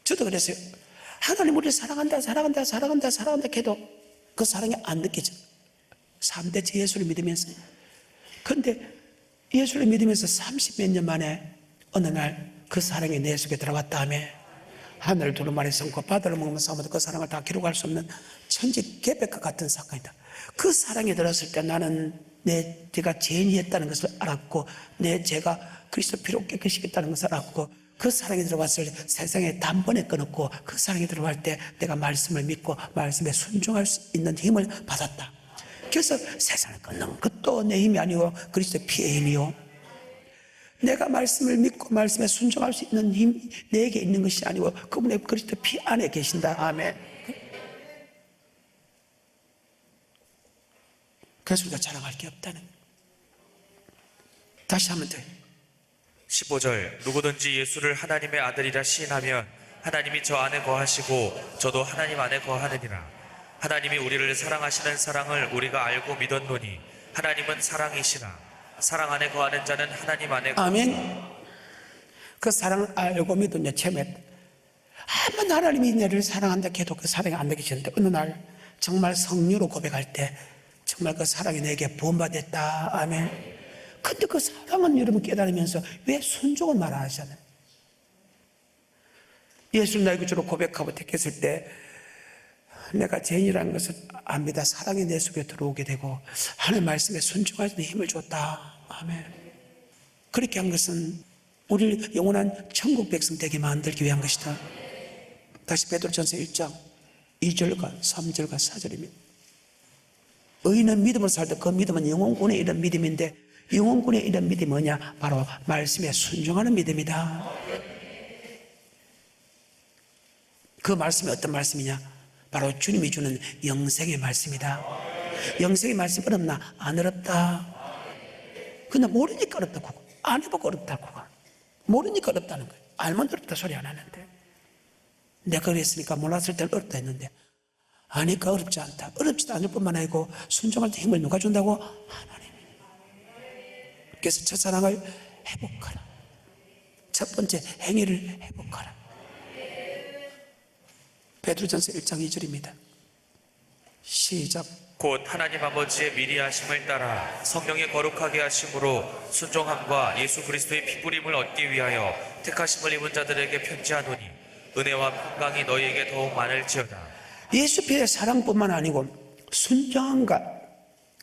저도 그랬어요. 하나님 우리를 사랑한다 해도 그 사랑이 안 느끼죠. 3대째 예수를 믿으면서. 근데 예수를 믿으면서 30몇 년 만에 어느 날 그 사랑이 내 속에 들어갔다 하며 하늘을 두루마리 삼고 바다를 먹으면서 아무도 그 사랑을 다 기록할 수 없는 천지 개벽과 같은 사건이다. 그 사랑이 들었을 때 나는 내 죄가 죄인이었다는 것을 알았고, 내 죄가 그리스도 피로 깨끗이겠다는 것을 알았고, 그 사랑이 들어왔을 때 세상에 단번에 끊었고, 그 사랑이 들어갈 때 내가 말씀을 믿고 말씀에 순종할 수 있는 힘을 받았다. 그래서 세상을 끊는 것도 내 힘이 아니고 그리스도의 피의 힘이요, 내가 말씀을 믿고 말씀에 순종할 수 있는 힘이 내게 있는 것이 아니고 그분의 그리스도 피 안에 계신다. 아멘. 그래서 우리가 자랑할 게 없다는. 다시 한번 더. 15절. 누구든지 예수를 하나님의 아들이라 시인하면 하나님이 저 안에 거하시고 저도 하나님 안에 거하느니라. 하나님이 우리를 사랑하시는 사랑을 우리가 알고 믿었노니 하나님은 사랑이시라. 사랑 안에 거하는 자는 하나님 안에. 아멘. 그 사랑을 알고 믿은 체험했다. 아마 하나님이 내를 사랑한다 해도 그 사랑이 안 느껴지는데 어느 날 정말 성령으로 고백할 때 정말 그 사랑이 내게 부음받았다. 아멘. 근데 그 사랑은 여러분 깨달으면서 왜 순종을 말아 하잖아요. 예수를 나의 구주로 고백하고 택했을 때 내가 죄인이라는 것을 압니다. 사랑이 내 속에 들어오게 되고 하나님 말씀에 순종할 수 있는 힘을 줬다. 아멘. 그렇게 한 것은 우리를 영원한 천국 백성 되게 만들기 위한 것이다. 다시 베드로전서 1장 2절과 3절과 4절입니다. 의인은 믿음으로 살다. 그 믿음은 영혼군에 이런 믿음인데, 영혼군에 이런 믿음이 뭐냐? 바로 말씀에 순종하는 믿음이다. 그 말씀이 어떤 말씀이냐? 바로 주님이 주는 영생의 말씀이다. 영생의 말씀 어렵나? 안 어렵다. 그냥 모르니까 어렵다고, 안 해보고 어렵다고, 모르니까 어렵다는 거예요. 알면 어렵다 소리 안 하는데, 내가 그랬으니까 몰랐을 때는 어렵다 했는데 아니까 어렵지 않다. 어렵지도 않을 뿐만 아니고 순종할 때 힘을 누가 준다고? 하나님이. 그래서 첫사랑을 회복하라. 첫 번째 행위를 회복하라. 베드로전서 1장 2절입니다. 시작. 곧 하나님 아버지의 미리 하심을 따라 성령의 거룩하게 하심으로 순종함과 예수 그리스도의 피부림을 얻기 위하여 택하심을 입은 자들에게 편지하노니 은혜와 평강이 너희에게 더욱 많을지어다. 예수 피의 사랑뿐만 아니고 순종함과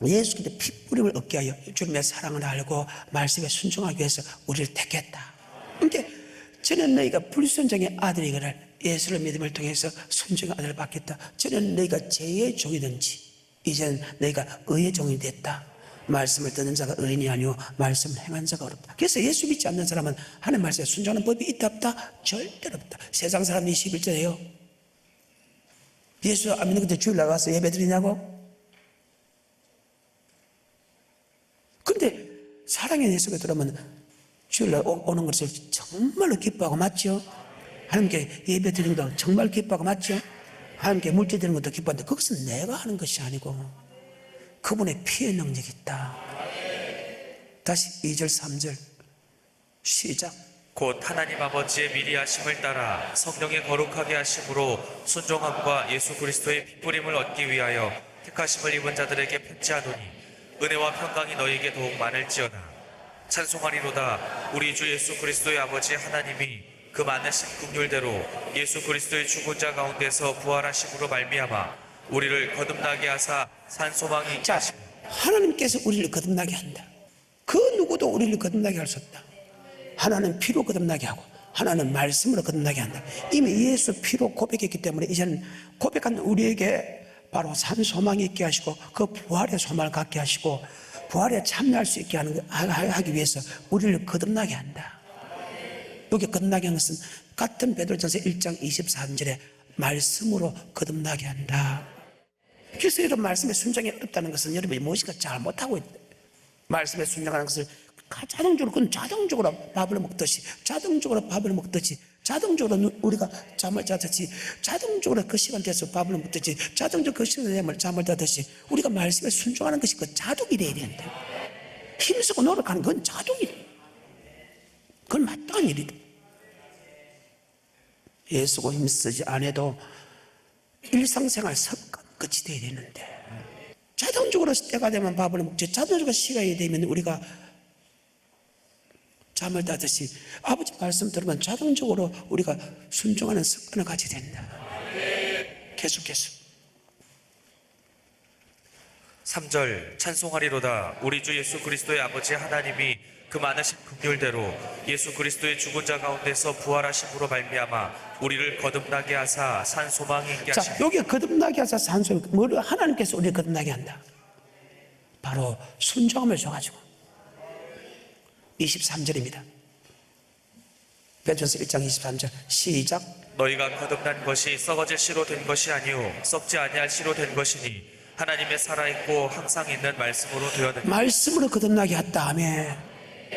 예수 그리스도의 피부림을 얻게 하여 주님의 사랑을 알고 말씀에 순종하기 위해서 우리를 택했다. 그러니까 저는 너희가 불순종의 아들이거늘 예수를 믿음을 통해서 순종의 아들을 받겠다. 저는 너희가 죄의 종이든지 이제는 너희가 의의 종이 됐다. 말씀을 듣는 자가 의인이 아니오 말씀을 행한 자가 어렵다. 그래서 예수 믿지 않는 사람은 하나님 말씀에 순종하는 법이 있다 없다? 절대로 없다. 세상 사람이 21절에요. 예수 안 믿는 그때 주일 나가서 예배 드리냐고? 근데 사랑의 예수가 들어오면 주일날 오는 것을 정말로 기뻐하고 맞죠? 하나님께 예배 드리는 것도 정말 기뻐하고 맞죠? 하나님께 물질 드리는 것도 기뻐하는데 그것은 내가 하는 것이 아니고 그분의 피의 능력이 있다. 다시 2절 3절 시작. 곧 하나님 아버지의 미리 하심을 따라 성령의 거룩하게 하심으로 순종함과 예수 그리스도의 피부림을 얻기 위하여 택하심을 입은 자들에게 편지하노니 은혜와 평강이 너희에게 더욱 많을지어다. 찬송하리로다. 우리 주 예수 그리스도의 아버지 하나님이 그 많으신 긍휼대로 예수 그리스도의 죽은 자 가운데서 부활하심으로 말미암아 우리를 거듭나게 하사 산 소망이 있게 자, 하시고 하나님께서 우리를 거듭나게 한다. 그 누구도 우리를 거듭나게 할 수 없다. 하나는 피로 거듭나게 하고 하나는 말씀으로 거듭나게 한다. 이미 예수 피로 고백했기 때문에 이제는 고백한 우리에게 바로 산 소망이 있게 하시고 그 부활의 소망을 갖게 하시고 부활에 참여할 수 있게 하기 위해서 우리를 거듭나게 한다. 여기 거듭나게 하는 것은 같은 베드로전서 1장 24절에 말씀으로 거듭나게 한다. 그래서 여러분 말씀에 순종이 어렵다는 것은 여러분이 무엇인가 잘못하고 있다. 말씀에 순종하는 것을 자동적으로 그건 자동적으로 밥을 먹듯이 자동적으로 우리가 잠을 자듯이 자동적으로 그 시간 돼서 밥을 먹듯이 자동적으로 그 시간 되면 잠을 자듯이 우리가 말씀에 순종하는 것이 그 자동이 돼야 되는데 힘쓰고 노력하는 건 자동이다. 그건 마땅한 일이다. 애쓰고 힘쓰지 않아도 일상생활 습관 끝이 돼야 되는데 자동적으로 때가 되면 밥을 먹지 자동적으로 시간이 되면 우리가 잠을 자듯이 아버지 말씀 들으면 자동적으로 우리가 순종하는 습관을 가지게 된다. 계속해서 3절 찬송하리로다. 우리 주 예수 그리스도의 아버지 하나님이 그 많으신 긍휼대로 예수 그리스도의 죽은 자 가운데서 부활하심으로 말미암아 우리를 거듭나게 하사 산 소망이 있게 자, 하시고 여기 거듭나게 하사 산 소망 뭘 하나님께서 우리를 거듭나게 한다. 바로 순종함을 줘가지고 23절입니다. 베드로전서 1장 23절 시작. 너희가 거듭난 것이 썩어질 씨로 된 것이 아니오 썩지 아니할 씨로 된 것이니 하나님의 살아있고 항상 있는 말씀으로 되었느니라. 말씀으로 거듭나게 했다. 아멘.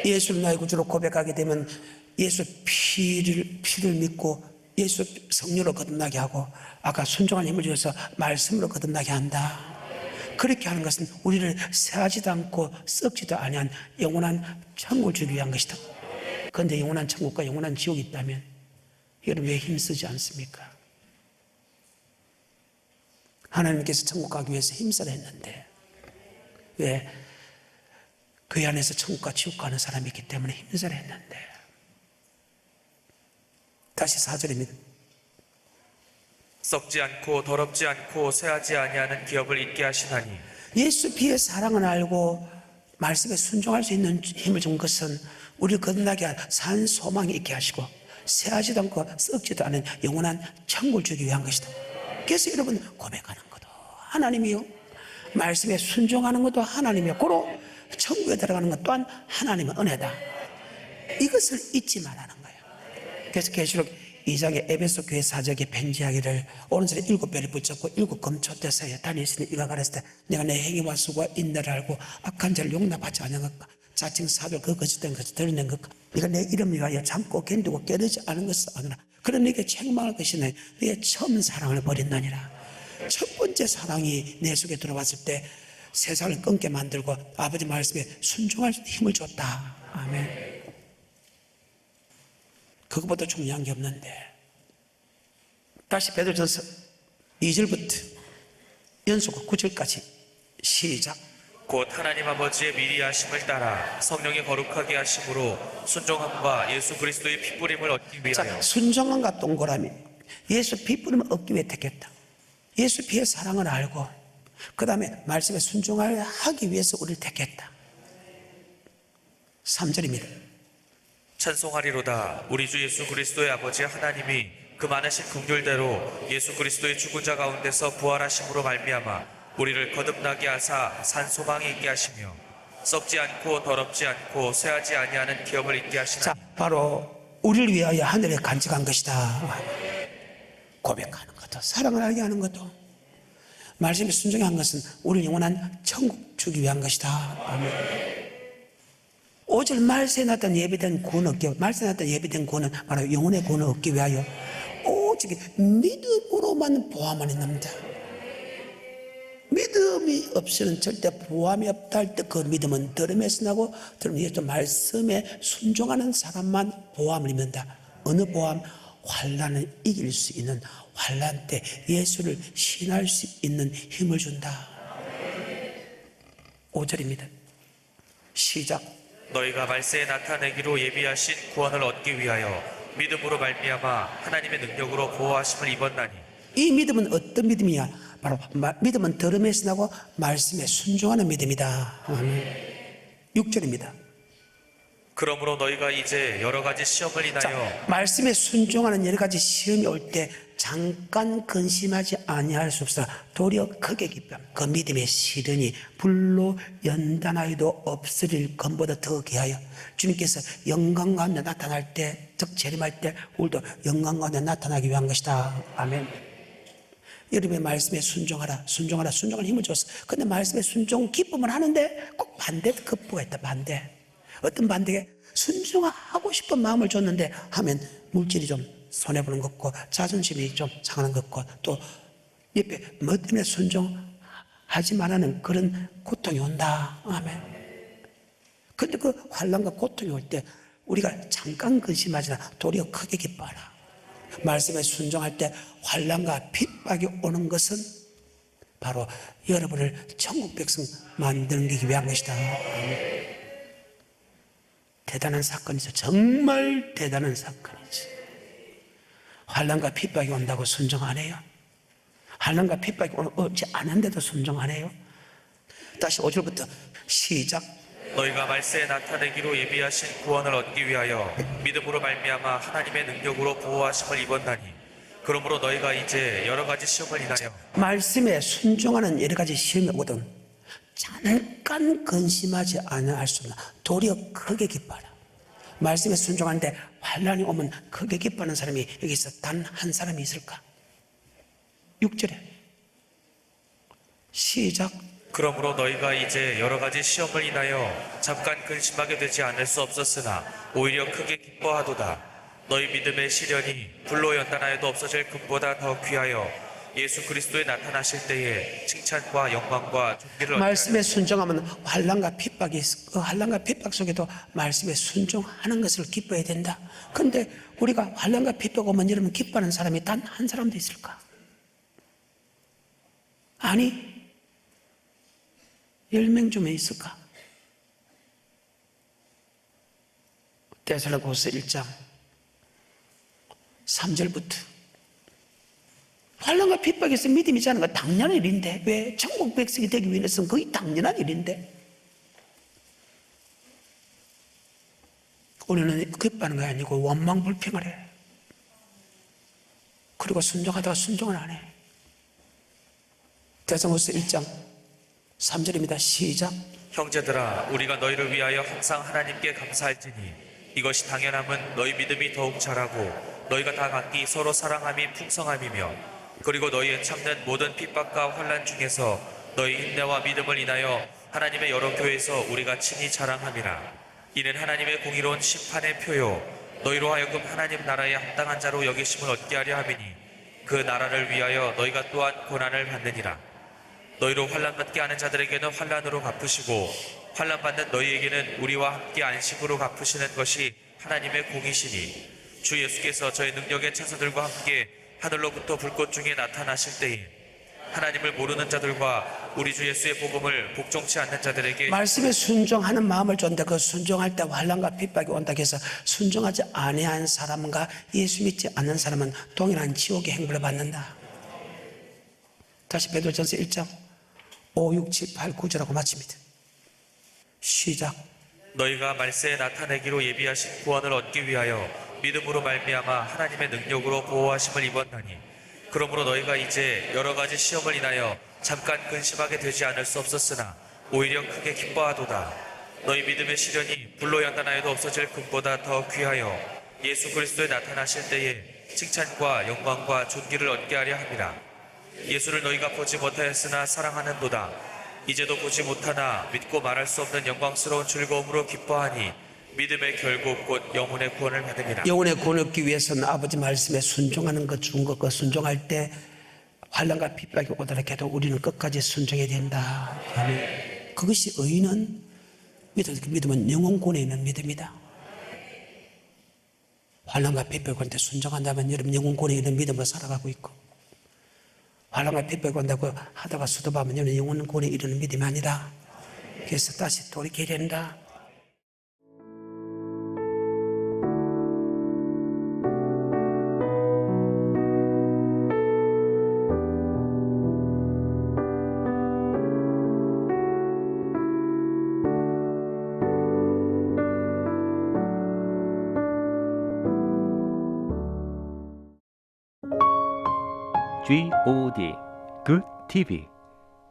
예수를 나의 구주로 고백하게 되면 예수 피를 믿고 예수 성령으로 거듭나게 하고 아까 순종한 힘을 주어서 말씀으로 거듭나게 한다. 그렇게 하는 것은 우리를 새하지도 않고 썩지도 아니한 영원한 천국을 주기 위한 것이다. 그런데 영원한 천국과 영원한 지옥이 있다면 여러분 왜 힘쓰지 않습니까? 하나님께서 천국 가기 위해서 힘쓰라 했는데 왜? 그 안에서 천국과 지옥 가는 사람이 있기 때문에 힘쓰라 했는데 다시 4절입니다. 썩지 않고 더럽지 않고 쇠하지 아니하는 기업을 잊게 하시나니 예수 피의 사랑을 알고 말씀에 순종할 수 있는 힘을 준 것은 우리를 거듭나게 한 산 소망이 있게 하시고 쇠하지도 않고 썩지도 않은 영원한 천국을 주기 위한 것이다. 그래서 여러분 고백하는 것도 하나님이요 말씀에 순종하는 것도 하나님이요 고로 천국에 들어가는 것 또한 하나님의 은혜다. 이것을 잊지 말라는 거예요. 그래서 계시록 2장의 에베소 교회 사적에 편지하기를 오른손에 7배를 붙잡고 7 금초대사에 다니시니 이가 가랬을 때 내가 내 행위와 수고와 인내를 알고 악한 자를 용납하지 않은 것과 자칭 사별 그 거짓된 것을 드러낸 것과 네가 내 이름을 위하여 참고 견디고 깨르지 않은 것을 아느라 그런 네게 책망할 것이네 네의 처음 사랑을 버린다니라. 첫 번째 사랑이 내 속에 들어왔을 때 세상을 끊게 만들고 아버지 말씀에 순종할 힘을 줬다. 아멘. 그것보다 중요한 게 없는데 다시 베드로전서 2절부터 연속 9절까지 시작. 곧 하나님 아버지의 미리 하심을 따라 성령의 거룩하게 하심으로 순종함과 예수 그리스도의 핏부림을 얻기 위하여. 자, 순종함과 동그라미. 예수 핏부림을 얻기 위해 택했다. 예수 피의 사랑을 알고 그 다음에 말씀에 순종하기 위해서 우리를 택했다. 3절입니다. 찬송하리로다. 우리 주 예수 그리스도의 아버지 하나님이 그 많으신 긍휼대로 예수 그리스도의 죽은 자 가운데서 부활하심으로 말미암아 우리를 거듭나게 하사 산 소망이 있게 하시며 썩지 않고 더럽지 않고 쇠하지 아니하는 기업을 있게 하시나니. 자, 바로 우리를 위하여 하늘에 간직한 것이다. 고백하는 것도, 사랑을 알게 하는 것도, 말씀에 순종한 것은 우리를 영원한 천국 주기 위한 것이다. 아멘. 5절 말세에 나타난 예비된 구원을 얻기 위하여, 말세에 나타난 예비된 구원은 바로 영혼의 구원을 얻기 위하여 오직 믿음으로만 보아만 있습니다. 믿음이 없이는 절대 보함이 없다 할 때 그 믿음은 들음에서 나고 들음에서 말씀에 순종하는 사람만 보함을 입는다. 어느 보함? 환난을 이길 수 있는, 환난 때 예수를 신할 수 있는 힘을 준다. 5절입니다. 시작. 너희가 말세에 나타내기로 예비하신 구원을 얻기 위하여 믿음으로 말미암아 하나님의 능력으로 보호하심을 입었나니. 이 믿음은 어떤 믿음이야? 바로 믿음은 들음에서 나고 말씀에 순종하는 믿음이다. 6절입니다. 그러므로 너희가 이제 여러 가지 시험을 인하여. 자, 말씀에 순종하는 여러 가지 시험이 올 때 잠깐 근심하지 아니할 수 없어 도리어 크게 기뻐함. 그 믿음의 시련이 불로 연단하여도 없으릴 것보다 더 귀하여 주님께서 영광 가운데 나타날 때, 즉 재림할 때 우리도 영광 가운데 나타나기 위한 것이다. 아멘. 여러분의 말씀에 순종하라, 순종하라, 순종할 힘을 줬어. 근데 말씀에 순종 기쁨을 하는데 꼭 반대 급부가 있다. 반대. 어떤 반대에 순종하고 싶은 마음을 줬는데 하면 물질이 좀 손해보는 것 같고 자존심이 좀 상하는 것 같고 또 옆에 뭐 때문에 순종하지 말라는 그런 고통이 온다. 아멘. 근데 그 환난과 고통이 올 때 우리가 잠깐 근심하지 않아 도리어 크게 기뻐하라. 말씀에 순종할 때 환난과 핍박이 오는 것은 바로 여러분을 천국 백성 만들기 위한 것이다. 아멘. 대단한 사건이죠. 정말 대단한 사건이죠. 환난과 핍박이 온다고 순종 안 해요? 환난과 핍박이 오지 않은데도 순종 안 해요? 다시 5절부터 시작. 너희가 말세에 나타내기로 예비하신 구원을 얻기 위하여 믿음으로 말미암아 하나님의 능력으로 보호하심을 입었나니. 그러므로 너희가 이제 여러 가지 시험을 인하여. 말씀에 순종하는 여러 가지 시험이 오거든 잠깐 근심하지 않을 수 없나 도리어 크게 기뻐하라. 말씀에 순종하는데 환난이 오면 크게 기뻐하는 사람이 여기서 단 한 사람이 있을까? 6절에 시작. 그러므로 너희가 이제 여러 가지 시험을 인하여 잠깐 근심하게 되지 않을 수 없었으나 오히려 크게 기뻐하도다. 너희 믿음의 시련이 불로 연단하여도 없어질 금보다 더 귀하여 예수 그리스도에 나타나실 때에 칭찬과 영광과 존귀를 말씀에 순종하면 환난과 핍박이 있어. 그 환난과 핍박 속에도 말씀에 순종하는 것을 기뻐해야 된다. 그런데 우리가 환난과 핍박 오면 여러분 기뻐하는 사람이 단 한 사람도 있을까? 아니 10명 중에 있을까? 데살로니가후서 1장 3절부터 환난과 핍박에서 믿음이 있지 않은 건 당연한 일인데 왜? 천국 백성이 되기 위해서는 거의 당연한 일인데 우리는 기뻐하는 게 아니고 원망불평을 해. 그리고 순종하다가 순종을 안 해. 데살로니가후서 1장 3절입니다. 시작. 형제들아, 우리가 너희를 위하여 항상 하나님께 감사할지니 이것이 당연함은 너희 믿음이 더욱 자라고 너희가 다 각기 서로 사랑함이 풍성함이며 그리고 너희의 참는 모든 핍박과 환난 중에서 너희 인내와 믿음을 인하여 하나님의 여러 교회에서 우리가 친히 자랑함이라. 이는 하나님의 공의로운 심판의 표요 너희로 하여금 하나님 나라의 합당한 자로 여기심을 얻게 하려 함이니 그 나라를 위하여 너희가 또한 고난을 받느니라. 너희로 환난받게 하는 자들에게는 환난으로 갚으시고 환난받는 너희에게는 우리와 함께 안식으로 갚으시는 것이 하나님의 공이시니 주 예수께서 저희 능력의 천사들과 함께 하늘로부터 불꽃 중에 나타나실 때에 하나님을 모르는 자들과 우리 주 예수의 복음을 복종치 않는 자들에게 말씀에 순종하는 마음을 줬는데 그 순종할 때 환난과 핍박이 온다고 해서 순종하지 아니한 사람과 예수 믿지 않는 사람은 동일한 지옥의 행벌을 받는다. 다시 베드로전서 1장 5, 6, 7, 8, 9절하고 마칩니다. 시작. 너희가 말세에 나타내기로 예비하신 구원을 얻기 위하여 믿음으로 말미암아 하나님의 능력으로 보호하심을 입었나니 그러므로 너희가 이제 여러 가지 시험을 인하여 잠깐 근심하게 되지 않을 수 없었으나 오히려 크게 기뻐하도다. 너희 믿음의 시련이 불로 연단하여도 없어질 금보다 더 귀하여 예수 그리스도에 나타나실 때에 칭찬과 영광과 존귀를 얻게 하려 함이라. 예수를 너희가 보지 못하였으나 사랑하는도다. 이제도 보지 못하나 믿고 말할 수 없는 영광스러운 즐거움으로 기뻐하니 믿음의 결국 곧 영혼의 구원을 받음이라. 영혼의 구원을 얻기 위해서는 아버지 말씀에 순종하는 것, 준 것, 그 순종할 때 환난과 핍박이 오더라도 우리는 끝까지 순종해야 된다. 아멘. 그것이 의인은 믿음은 영혼 구원에 있는 믿음이다. 환난과 핍박이 올 때 순종한다면 여러분 영혼 구원에 있는 믿음으로 살아가고 있고, 환난과 핍박이 온다고 하다가 수도하면 여러분 영혼 구원에 이르는 믿음이 아니다. 그래서 다시 돌이켜야 된다. GOD Good TV